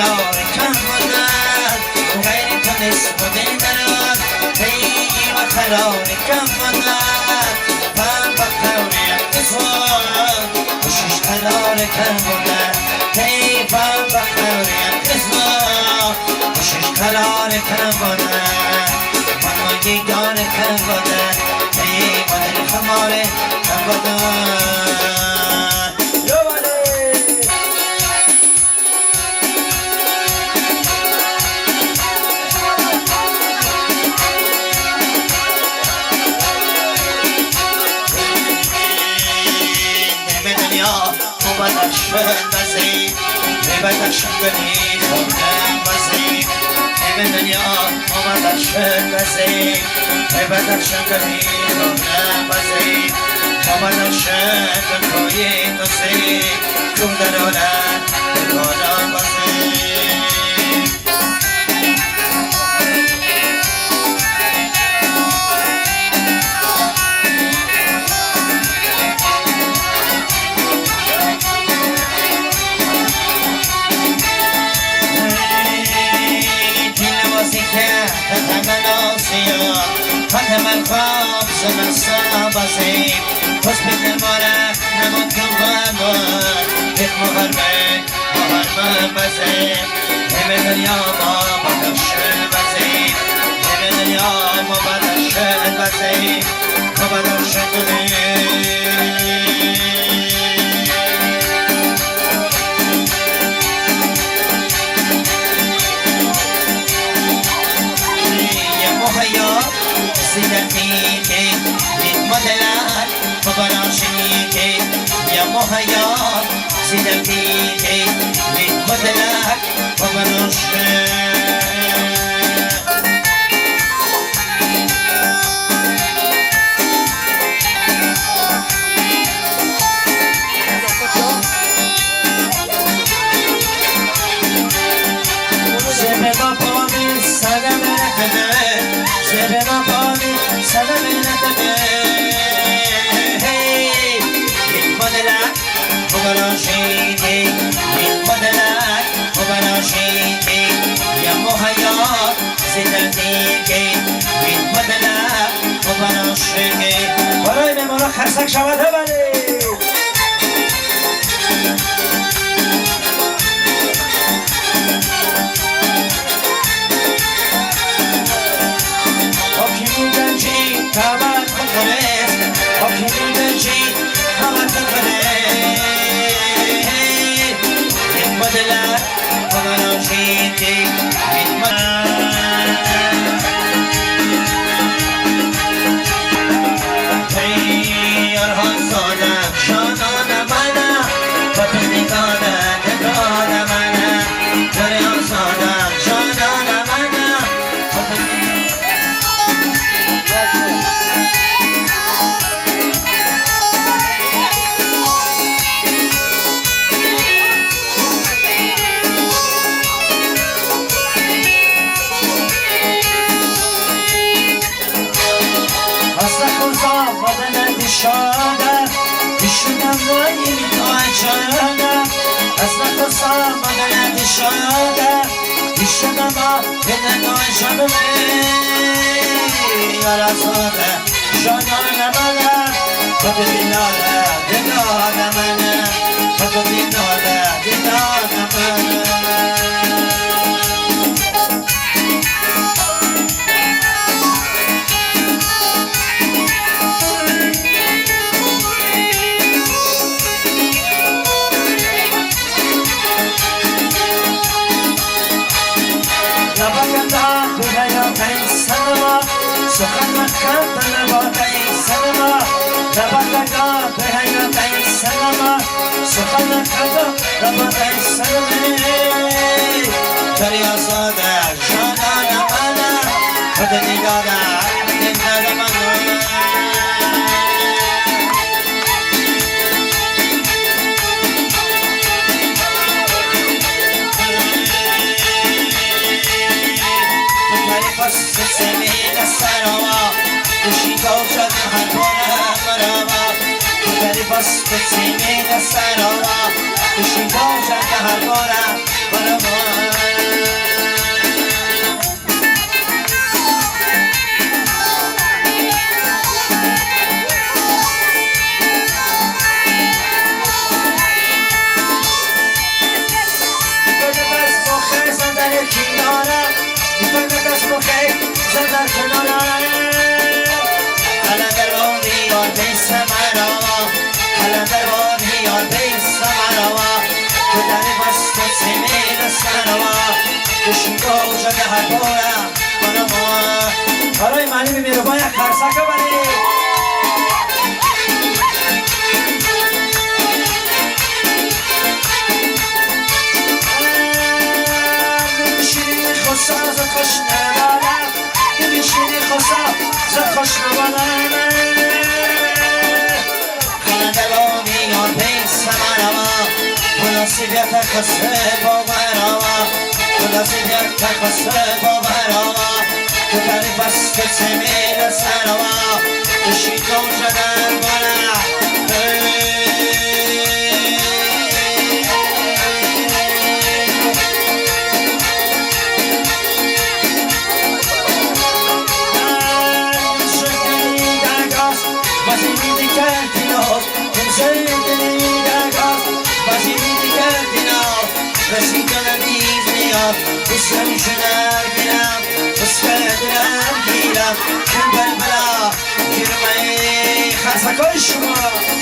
قرار کم بودن غیر تو نصف و دل دران تیم قرار کم بودن فهم بخوری اقتصاد خوشش قرار کم بودن تیفم بخوری اقتصاد خوشش قرار کم بودن من دیدار کم بودن تیم و دل خمار کم بودن بدخشان بزید بدخشان گلی خوردن بزید به دنیا بدخشان بزید بدخشان گلی خوردن بزید بدخشان کوی نزید کودرانان کودران بزید من خواب زمستان بازیم پس بیدن مارک نمون کن بامون بیت مهرمن بازیم به دنیا ما بدخشان بازیم به دنیا ما بدخشان بازیم ما بدخشان بازیم زندگی یک مدلر خبراشی که یا مهیا زندگی یک مدلر خبراشی برای مهمانا خرسک شود ببرید حاکمی گنجی کمر کنه حاکمی گنجی کمر کنه این مدلر خبراشی این مدلر شاده ایشون ما به نگاه یارا ساده شادان منه خود دیناده دیناد منه خود دیناده دیناد منه سخن مکن با سلام نبادا به حیات سلام سخن مکن با سلام دریا ساده شادان منه خود نگاده نگاده منه سمين السنوات وشي توجد هالبنا مرابا تدري بس سمين السنوات وشي توجد هالبنا مرابا در کناره قلندر باری یار بیس مراوا قلندر باری یار بیس مراوا تو در بست سمیل سروا کشیگو شده هر بارم منما برای معنی میمیره باید خرسکه بری خسا زد خوش نبالم نمیشینی خسا زد خوش نبالم خلنده با میار پیس مرما مناسبیت خسته با مرما مناسبیت خسته با مرما تو تعریف است سمیل سرما کشی تو جدن بالا بسرم شنر گیرم بسکر دلم گیرم کن بلبلا گیرمه خرسکای شما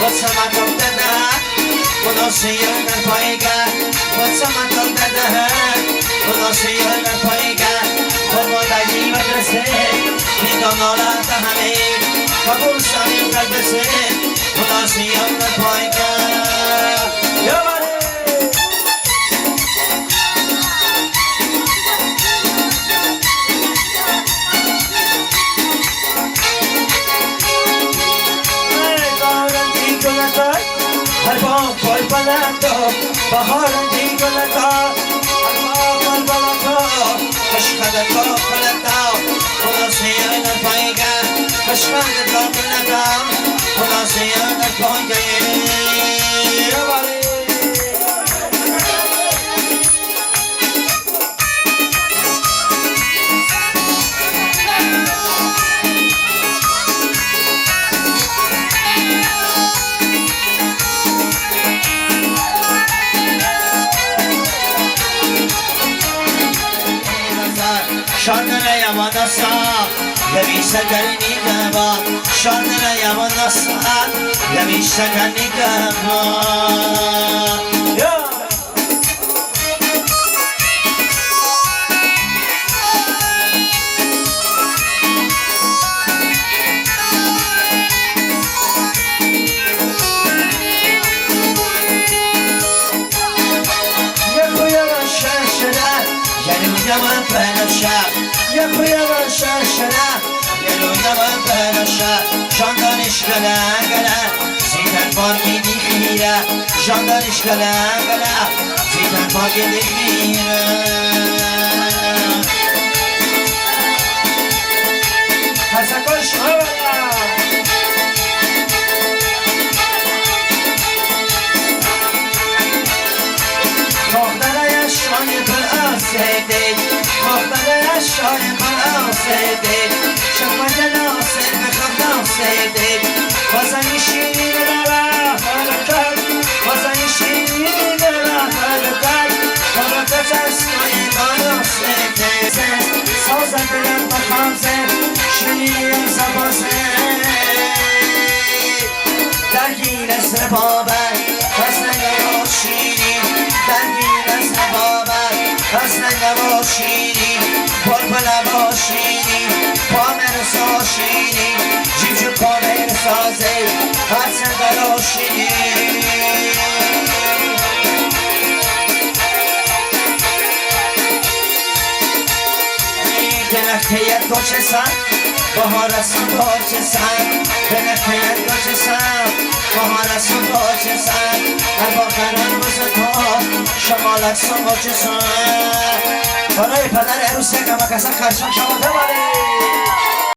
وسمعتم دده مناسیه در پایگه وسمعتم دده مناسیه در پایگه فرمادگی مدرسه میدان آلت همه قبول سمیم قلبسه مناسیه در پایگه یا باره هر بام پای بلندا بهار دیگلتا هر بام بلندا خشخد تا بلندا خلاصی در پایگه خشخد تا بلندا خلاصی در پایگه شاندن yaman asa Yavisha galini gaba Şandana yaman asa Yavisha galini gaba Yaman penasha Yaman şaşana Yelo yaman penasha Şandan işgala gala Zeytan farki dikira Şandan işgala gala Zeytan farki dikira Hasa koş hava Tohdara yaşayı bir asedi Tohdara yaşayı bir asedi Şakmaca nasıl mekam nasedi Vazan işini bana halakar Vazan işini bana halakar Halakat asmayı bana sedi Sazda bilen bakam sen Şirin sabah sen درگیر از ربابت پس نگم شیرین درگیر از ربابت پس نگم شیرین بلبل با شیرین پا مرسا شیرین جیب پا مرسازه هر سندر شیرین درخته گوچه سن بهار است گوچه سن درخته گوچه سن بهار است گوچه سن هر باقران روز تو شمال است گوچه سن برای پدر عروسی که مکسن خرشان شما ببرید